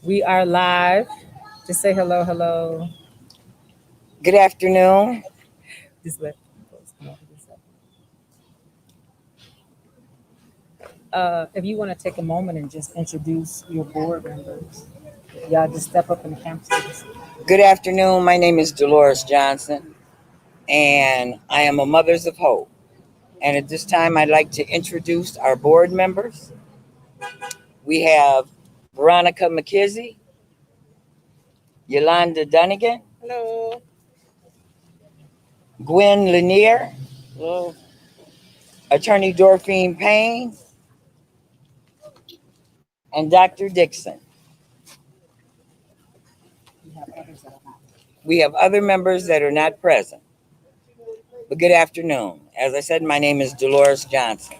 We are live. Just say hello, hello. Good afternoon. Just let folks come over this up. If you want to take a moment and just introduce your board members, y'all just step up in the camp. Good afternoon. My name is Dolores Johnson, and I am a Mothers of Hope. And at this time, I'd like to introduce our board members. We have Veronica McKizzy, Yolanda Dunnigan, Hello. Gwen Lanier, Hello. Attorney Dorphine Payne, and Dr. Dixon. We have others that are not. We have other members that are not present. But good afternoon. As I said, my name is Dolores Johnson.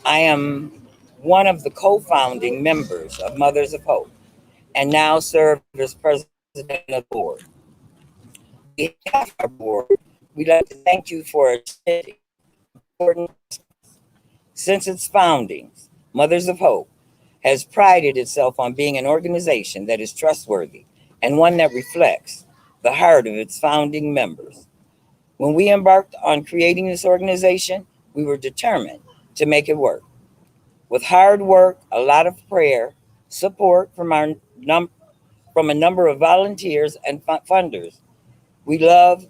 I am one of the co-founding members of Mothers of Hope and now serve as president of the board. On behalf of our board, we'd like to thank you for attending important. Since its foundings, Mothers of Hope has prided itself on being an organization that is trustworthy and one that reflects the heart of its founding members. When we embarked on creating this organization, we were determined to make it work. With hard work, a lot of prayer, support from a number of volunteers and funders, we love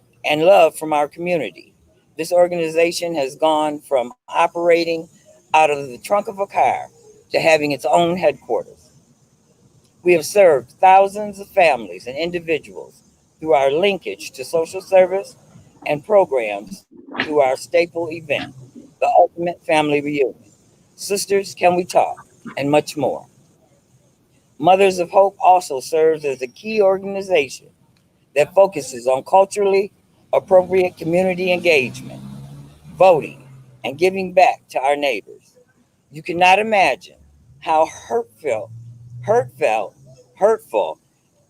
from our community. This organization has gone from operating out of the trunk of a car to having its own headquarters. We have served thousands of families and individuals through our linkage to social service and programs through our staple event, the Ultimate Family Reunion. Sisters, Can We Talk, and much more. Mothers of Hope also serves as a key organization that focuses on culturally appropriate community engagement, voting, and giving back to our neighbors. You cannot imagine how hurtfelt, hurtful,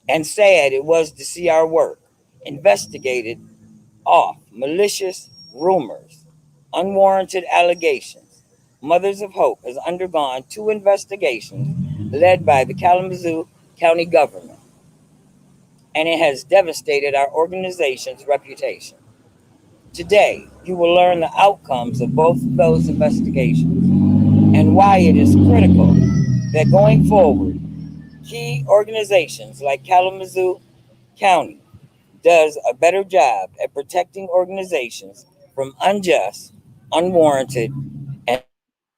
and sad it was to see our work investigated off malicious rumors, unwarranted allegations. Mothers of Hope has undergone two investigations led by the Kalamazoo County Government, and it has devastated our organization's reputation. Today, you will learn the outcomes of both of those investigations and why it is critical that going forward, key organizations like Kalamazoo County does a better job at protecting organizations from unjust, unwarranted,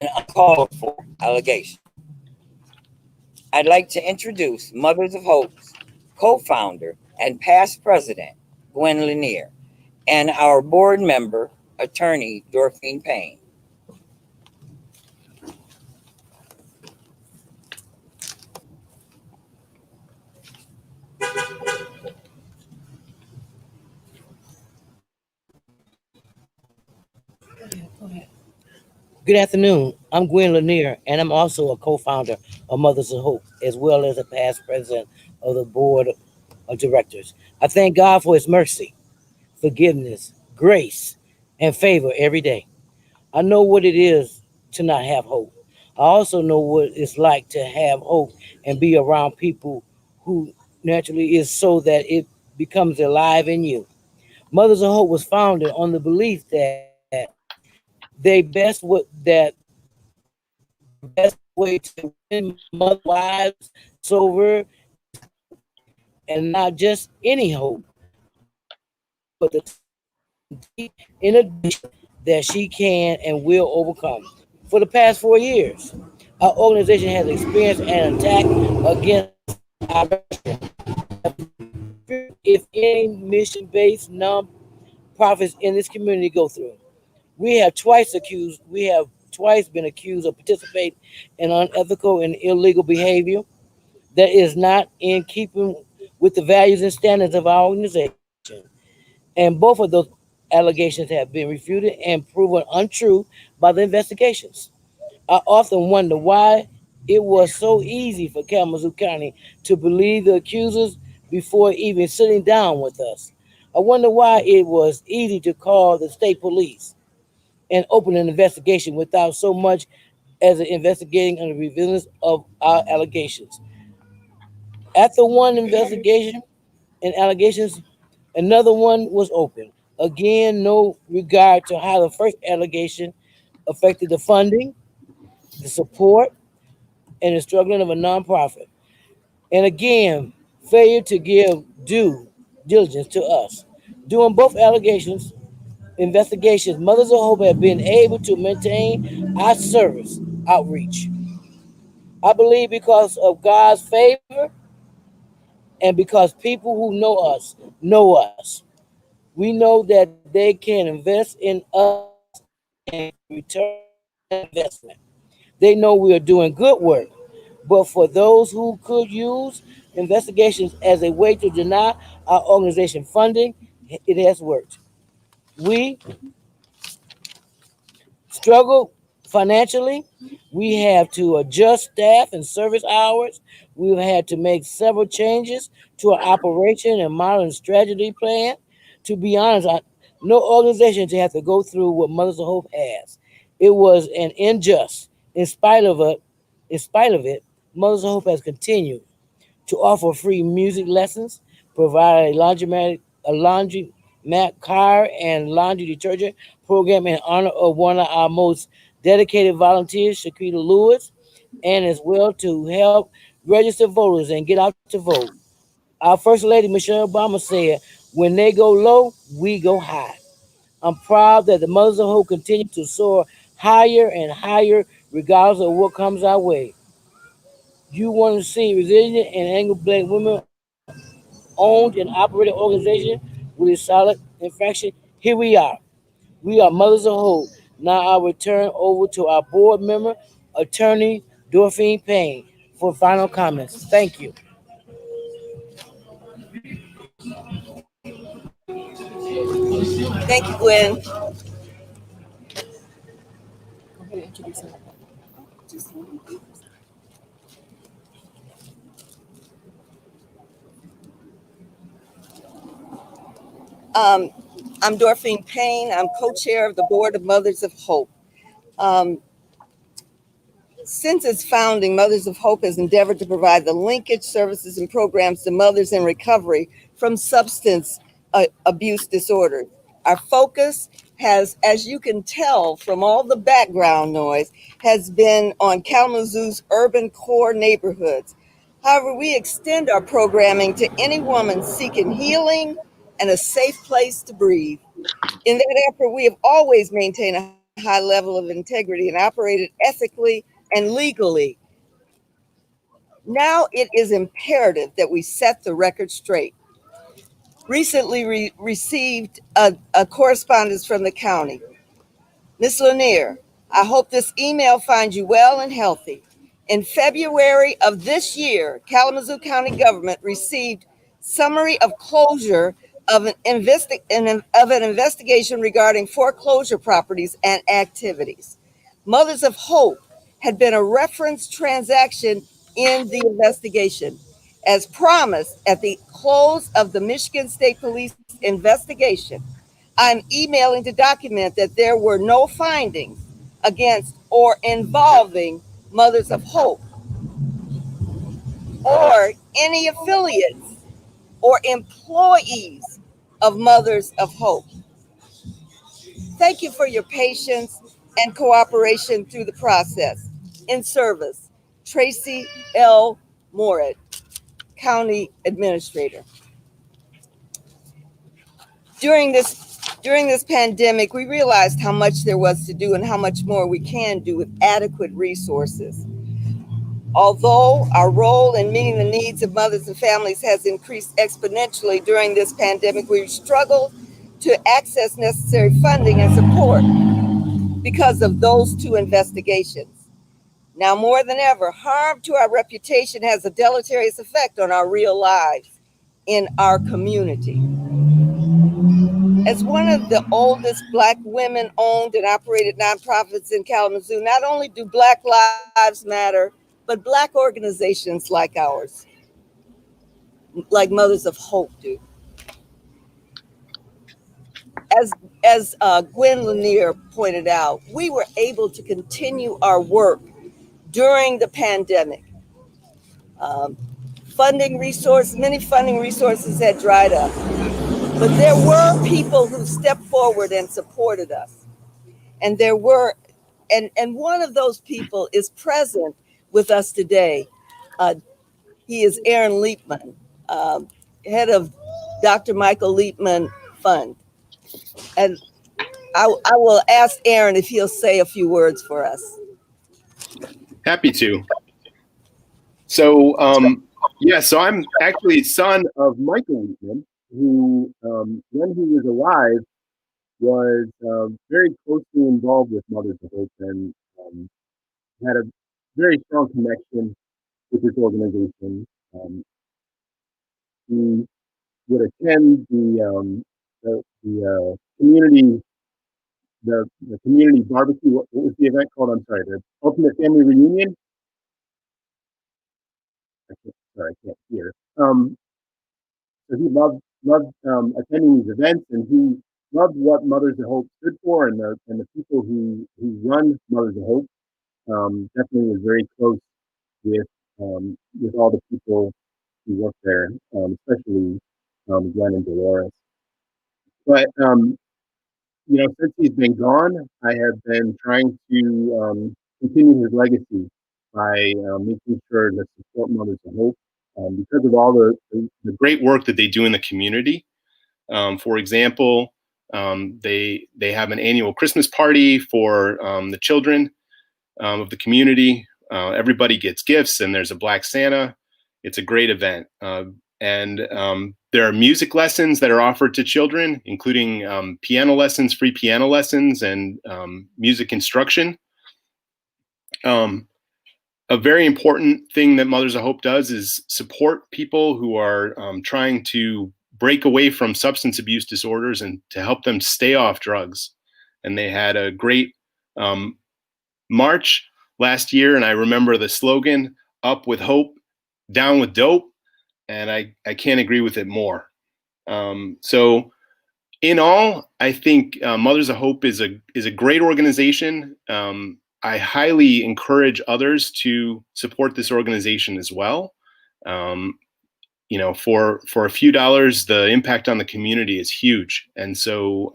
and uncalled for allegations. I'd like to introduce Mothers of Hope's co-founder and past president, Gwen Lanier, and our board member, attorney Dorphine Payne. Good afternoon. I'm Gwen Lanier, and I'm also a co-founder of Mothers of Hope, as well as a past president of the board of directors. I thank God for His mercy, forgiveness, grace, and favor every day. I know what it is to not have hope. I also know what it's like to have hope and be around people who naturally is so that it becomes alive in you. Mothers of Hope was founded on the belief that they best what that the best way to win mother lives over is and not just any hope, but the deep inner that she can and will overcome. For the past 4 years, our organization has experienced an attack against our if any mission-based non-profits in this community go through. We have twice been accused of participating in unethical and illegal behavior that is not in keeping with the values and standards of our organization. And both of those allegations have been refuted and proven untrue by the investigations. I often wonder why it was so easy for Kalamazoo County to believe the accusers before even sitting down with us. I wonder why it was easy to call the state police and open an investigation without so much as investigating and revealing of our allegations. After one investigation and allegations, another one was opened. Again, no regard to how the first allegation affected the funding, the support, and the struggling of a nonprofit. And again, failure to give due diligence to us. During both investigations, Mothers of Hope have been able to maintain our service outreach. I believe because of God's favor and because people who know us. We know that they can invest in us and return investment. They know we are doing good work. But for those who could use investigations as a way to deny our organization funding, it has worked. We struggle financially. We have to adjust staff and service hours. We've had to make several changes to our operation and modern strategy plan. To be honest, no organization to have to go through what Mothers of Hope has. It was an injustice. In spite of it, Mothers of Hope has continued to offer free music lessons, provide a laundry mat car and laundry detergent program in honor of one of our most dedicated volunteers, Shakita Lewis, and as well to help register voters and get out to vote. Our First Lady Michelle Obama said, "When they go low, we go high." I'm proud that the Mothers of Hope continue to soar higher and higher regardless of what comes our way. You want to see resilient and angry black women owned and operated organization with a solid infraction? Here we are. We are Mothers of Hope. Now I'll return over to our board member, Attorney Dorphine Payne, for final comments. Thank you. Thank you, Gwen. Go ahead and introduce her. Um, I'm Dorphine Payne. I'm co-chair of the Board of Mothers of Hope. Um, Since its founding, Mothers of Hope has endeavored to provide the linkage services and programs to mothers in recovery from substance abuse disorders. Our focus has, as you can tell from all the background noise, has been on Kalamazoo's urban core neighborhoods. However, we extend our programming to any woman seeking healing and a safe place to breathe. In that effort, we have always maintained a high level of integrity and operated ethically and legally. Now it is imperative that we set the record straight. Recently received a correspondence from the county. Ms. Lanier, I hope this email finds you well and healthy. In February of this year, Kalamazoo County Government received summary of closure of an investigation regarding foreclosure properties and activities. Mothers of Hope had been a reference transaction in the investigation. As promised, at the close of the Michigan State Police investigation, I'm emailing to document that there were no findings against or involving Mothers of Hope or any affiliates or employees of Mothers of Hope. Thank you for your patience and cooperation through the process. In service, Tracy L. Morit, County Administrator. During this pandemic, we realized how much there was to do and how much more we can do with adequate resources. Although our role in meeting the needs of mothers and families has increased exponentially during this pandemic, we've struggled to access necessary funding and support because of those two investigations. Now more than ever, harm to our reputation has a deleterious effect on our real lives in our community. As one of the oldest Black women owned and operated nonprofits in Kalamazoo, not only do Black lives matter, but Black organizations like ours, like Mothers of Hope do. As Gwen Lanier pointed out, we were able to continue our work during the pandemic. Um, Many funding resources had dried up. But there were people who stepped forward and supported us. And one of those people is present with us today. He is Aaron Liepman, head of Dr. Michael Liepman Fund. And I will ask Aaron if he'll say a few words for us. Happy to. So, so I'm actually son of Michael Liepman, who, when he was alive, was very closely involved with Mothers of Hope and had a very strong connection with this organization. He would attend the community the community barbecue. What was the event called? I'm sorry, the Ultimate Family Reunion. I can't hear. So he loved attending these events, and he loved what Mothers of Hope stood for, and the people who run Mothers of Hope. Definitely was very close with all the people who work there, especially Glenn and Dolores. But since he's been gone, I have been trying to continue his legacy by making sure to support Mothers of Hope because of all the great work that they do in the community. For example, they have an annual Christmas party for the children of the community. Everybody gets gifts, and there's a Black Santa. It's a great event. And there are music lessons that are offered to children, including piano lessons, free piano lessons, and music instruction. A very important thing that Mothers of Hope does is support people who are trying to break away from substance abuse disorders and to help them stay off drugs. And they had a great march last year, and I remember the slogan, "Up with Hope, Down with Dope," and I can't agree with it more. So in all, I think Mothers of Hope is a great organization. I highly encourage others to support this organization as well. For a few dollars, the impact on the community is huge. And so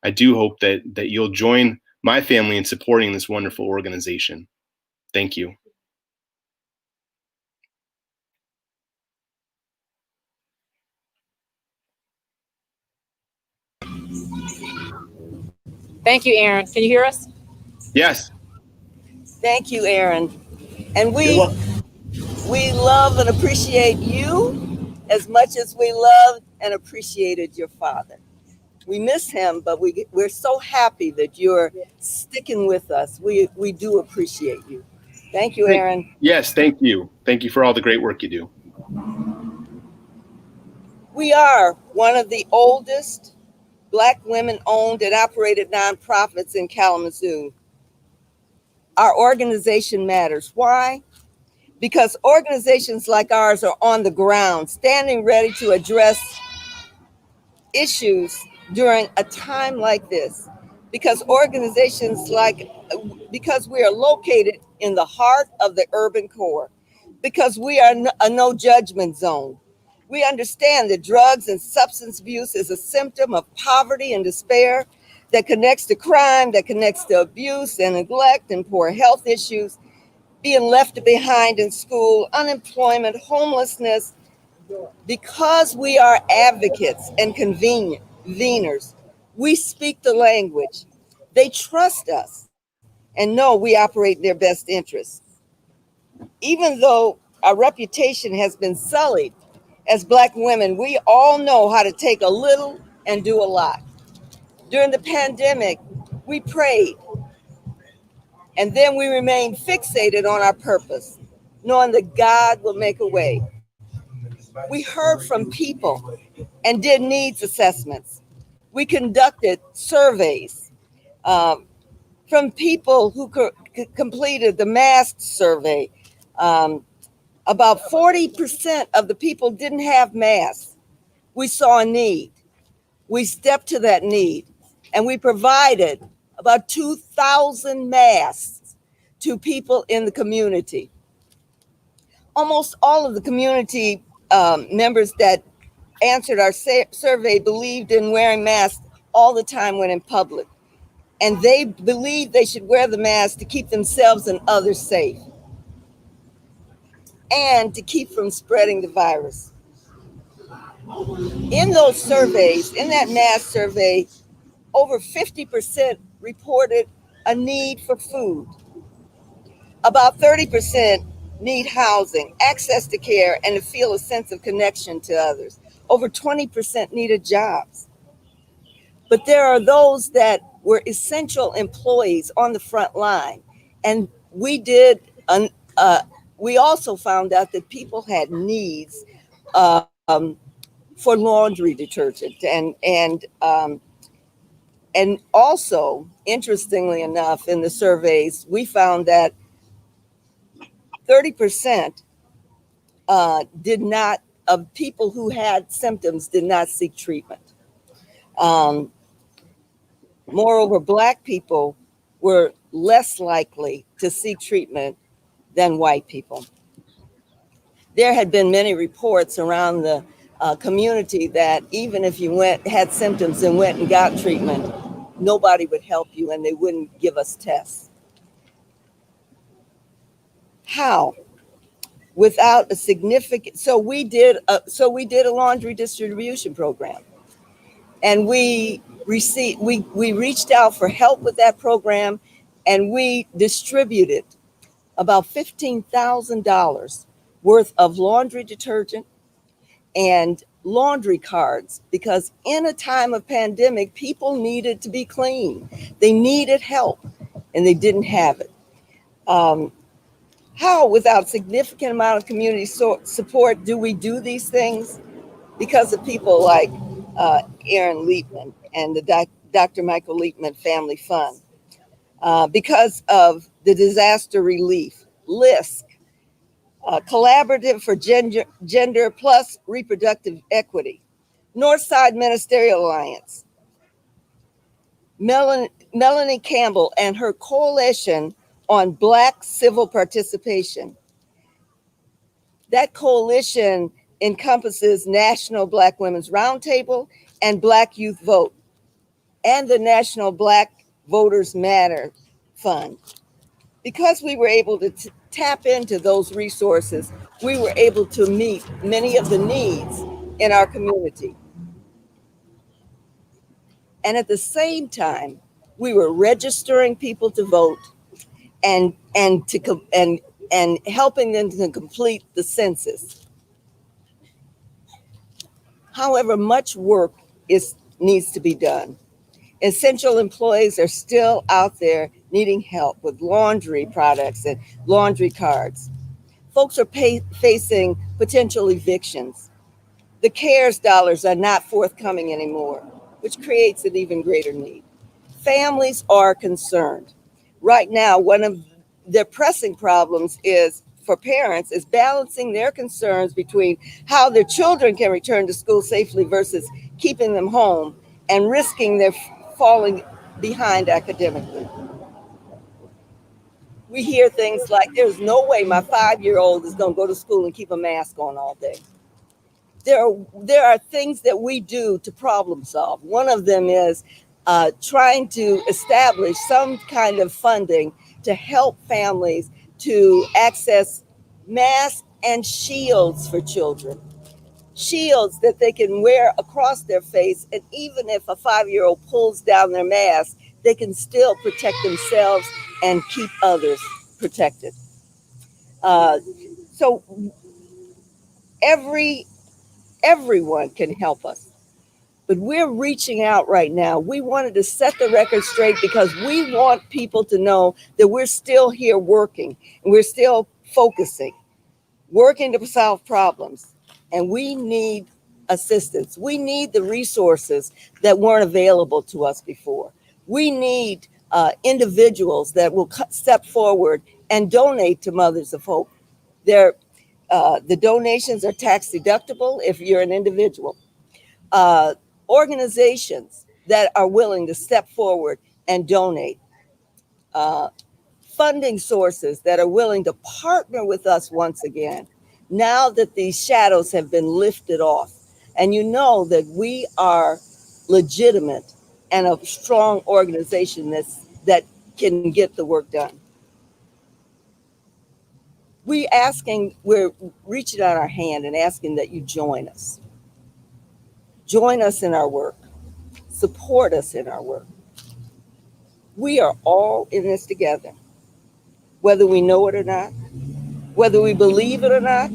I do hope that you'll join my family in supporting this wonderful organization. Thank you. Thank you, Aaron. Can you hear us? Yes. Thank you, Aaron. And we love and appreciate you as much as we love and appreciated your father. We miss him, but we're so happy that you're sticking with us. We do appreciate you. Thank you, Aaron. Yes, thank you. Thank you for all the great work you do. We are one of the oldest Black women-owned and operated nonprofits in Kalamazoo. Our organization matters. Why? Because organizations like ours are on the ground, standing ready to address issues during a time like this. Because because we are located in the heart of the urban core. Because we are a no judgment zone. We understand that drugs and substance abuse is a symptom of poverty and despair that connects to crime, that connects to abuse and neglect and poor health issues, being left behind in school, unemployment, homelessness. Because we are advocates and conveners, we speak the language. They trust us and know we operate in their best interests. Even though our reputation has been sullied, as Black women, we all know how to take a little and do a lot. During the pandemic, we prayed, and then we remained fixated on our purpose, knowing that God will make a way. We heard from people and did needs assessments. We conducted surveys from people who completed the mask survey. About 40% of the people didn't have masks. We saw a need. We stepped to that need, and we provided about 2,000 masks to people in the community. Almost all of the community members that answered our survey believed in wearing masks all the time when in public. And they believe they should wear the mask to keep themselves and others safe and to keep from spreading the virus. In those surveys, in that mask survey, over 50% reported a need for food. About 30% need housing, access to care, and to feel a sense of connection to others. Over 20% needed jobs. But there are those that were essential employees on the front line. And we also found out that people had needs for laundry detergent and also, interestingly enough, in the surveys, we found that 30% did not, of people who had symptoms, did not seek treatment. Moreover, Black people were less likely to seek treatment than white people. There had been many reports around the community that even if you had symptoms and went and got treatment, nobody would help you and they wouldn't give us tests. How? Without a significant, so we did a laundry distribution program, and we reached out for help with that program, and we distributed about $15,000 worth of laundry detergent and laundry cards, because in a time of pandemic, people needed to be clean. They needed help and they didn't have it. How, without significant amount of community support, do we do these things? Because of people like Aaron Liebman and the Dr. Michael Liebman Family Fund. Because of the disaster relief, LISC, Collaborative for Gender Plus Reproductive Equity, Northside Ministerial Alliance, Melanie Campbell and her coalition on Black civil participation. That coalition encompasses National Black Women's Roundtable and Black Youth Vote, and the National Black Voters Matter Fund. Because we were able to tap into those resources, we were able to meet many of the needs in our community. And at the same time, we were registering people to vote and helping them to complete the census. However, much work needs to be done. Essential employees are still out there needing help with laundry products and laundry cards. Folks are facing potential evictions. The CARES dollars are not forthcoming anymore, which creates an even greater need. Families are concerned. Right now, one of their pressing problems for parents is balancing their concerns between how their children can return to school safely versus keeping them home and risking their falling behind academically. We hear things like, there's no way my 5-year-old is going to go to school and keep a mask on all day. There are things that we do to problem solve. One of them is trying to establish some kind of funding to help families to access masks and shields for children. Shields that they can wear across their face, and even if a 5-year-old pulls down their mask, they can still protect themselves and keep others protected. So everyone can help us, but we're reaching out right now. We wanted to set the record straight because we want people to know that we're still here working and we're still focusing, working to solve problems. And we need assistance. We need the resources that weren't available to us before. We need individuals that will step forward and donate to Mothers of Hope. The donations are tax deductible if you're an individual. Organizations that are willing to step forward and donate. Funding sources that are willing to partner with us once again. now that these shadows have been lifted off, and you know that we are legitimate and a strong organization that can get the work done. We're reaching out our hand and asking that you join us. Join us in our work. Support us in our work. We are all in this together, whether we know it or not, whether we believe it or not,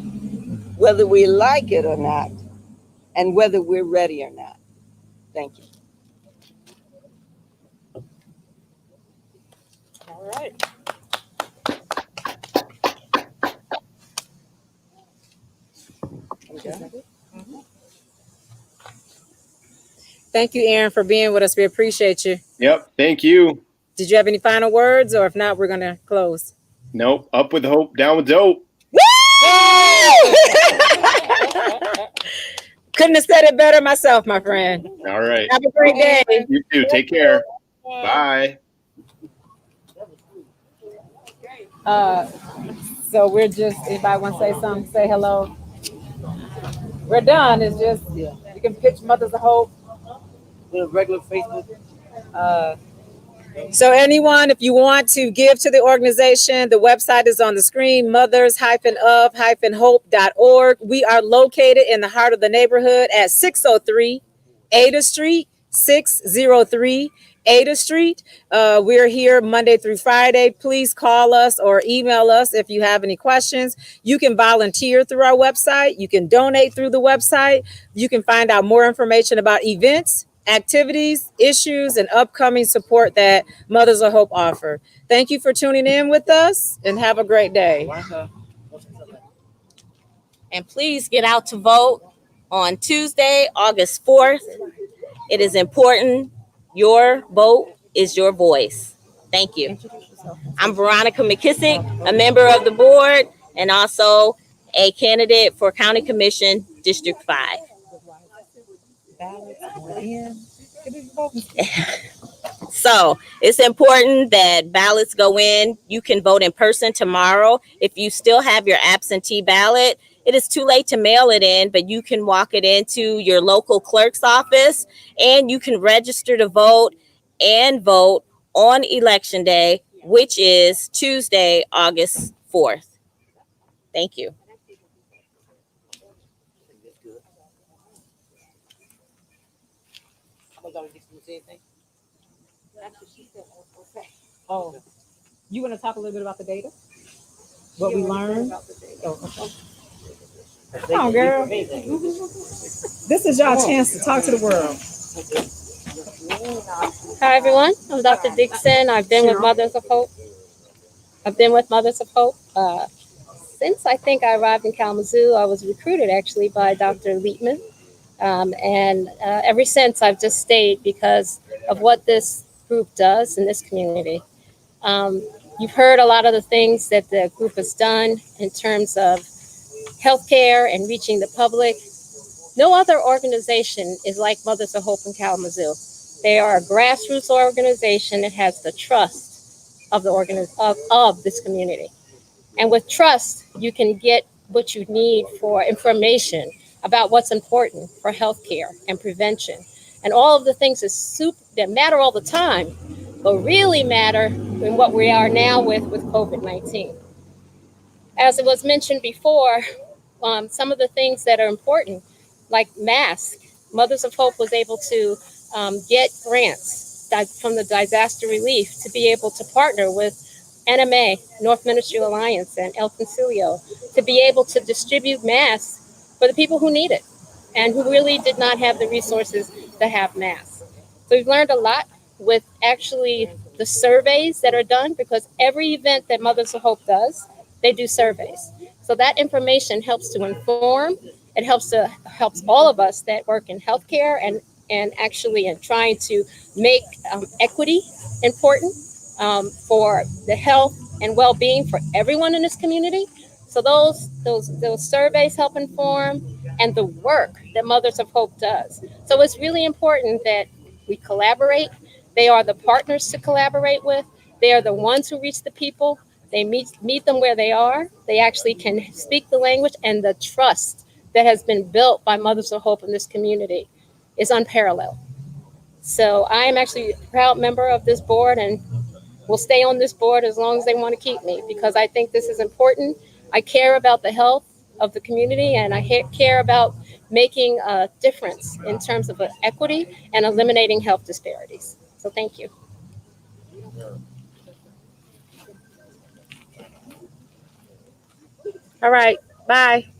whether we like it or not, and whether we're ready or not. Thank you. All right. Thank you, Aaron, for being with us. We appreciate you. Yep. Thank you. Did you have any final words, or if not, we're gonna close. Nope. Up with hope, down with dope. Couldn't have said it better myself, my friend. All right. Have a great day. You too. Take care. Bye. So we're just, anybody want to say something, say hello? We're done. It's just, you can pitch Mothers of Hope. With a regular Facebook. So anyone, if you want to give to the organization, the website is on the screen, mothers-of-hope.org. We are located in the heart of the neighborhood at 603 Ada Street, 603 Ada Street. We're here Monday through Friday. Please call us or email us if you have any questions. You can volunteer through our website. You can donate through the website. You can find out more information about events, activities, issues, and upcoming support that Mothers of Hope offer. Thank you for tuning in with us, and have a great day. And please get out to vote on Tuesday, August 4th. It is important. Your vote is your voice. Thank you. I'm Veronica McKissick, a member of the board and also a candidate for County Commission District 5. So it's important that ballots go in. You can vote in person tomorrow. If you still have your absentee ballot, it is too late to mail it in, but you can walk it into your local clerk's office and you can register to vote and vote on Election Day, which is Tuesday, August 4th. Thank you. Oh, you want to talk a little bit about the data? What we learned? Oh, okay. Come on, girl. This is y'all chance to talk to the world. Hi, everyone. I'm Dr. Dixon. I've been with Mothers of Hope. Since I think I arrived in Kalamazoo. I was recruited actually by Dr. Lietman. And ever since, I've just stayed because of what this group does in this community. You've heard a lot of the things that the group has done in terms of healthcare and reaching the public. No other organization is like Mothers of Hope in Kalamazoo. They are a grassroots organization that has the trust of of this community. And with trust, you can get what you need for information about what's important for healthcare and prevention. And all of the things that matter all the time, but really matter in what we are now with COVID-19. As it was mentioned before, some of the things that are important, like masks, Mothers of Hope was able to get grants from the disaster relief to be able to partner with NMA, North Ministry Alliance, and El Concilio to be able to distribute masks for the people who need it and who really did not have the resources to have masks. So we've learned a lot with actually the surveys that are done, because every event that Mothers of Hope does, they do surveys. So that information helps to inform. It helps all of us that work in healthcare and actually in trying to make equity important for the health and well-being for everyone in this community. So those surveys help inform, and the work that Mothers of Hope does. So it's really important that we collaborate. They are the partners to collaborate with. They are the ones who reach the people. They meet them where they are. They actually can speak the language, and the trust that has been built by Mothers of Hope in this community is unparalleled. So I am actually a proud member of this board and will stay on this board as long as they want to keep me, because I think this is important. I care about the health of the community, and I care about making a difference in terms of equity and eliminating health disparities. So thank you. All right. Bye.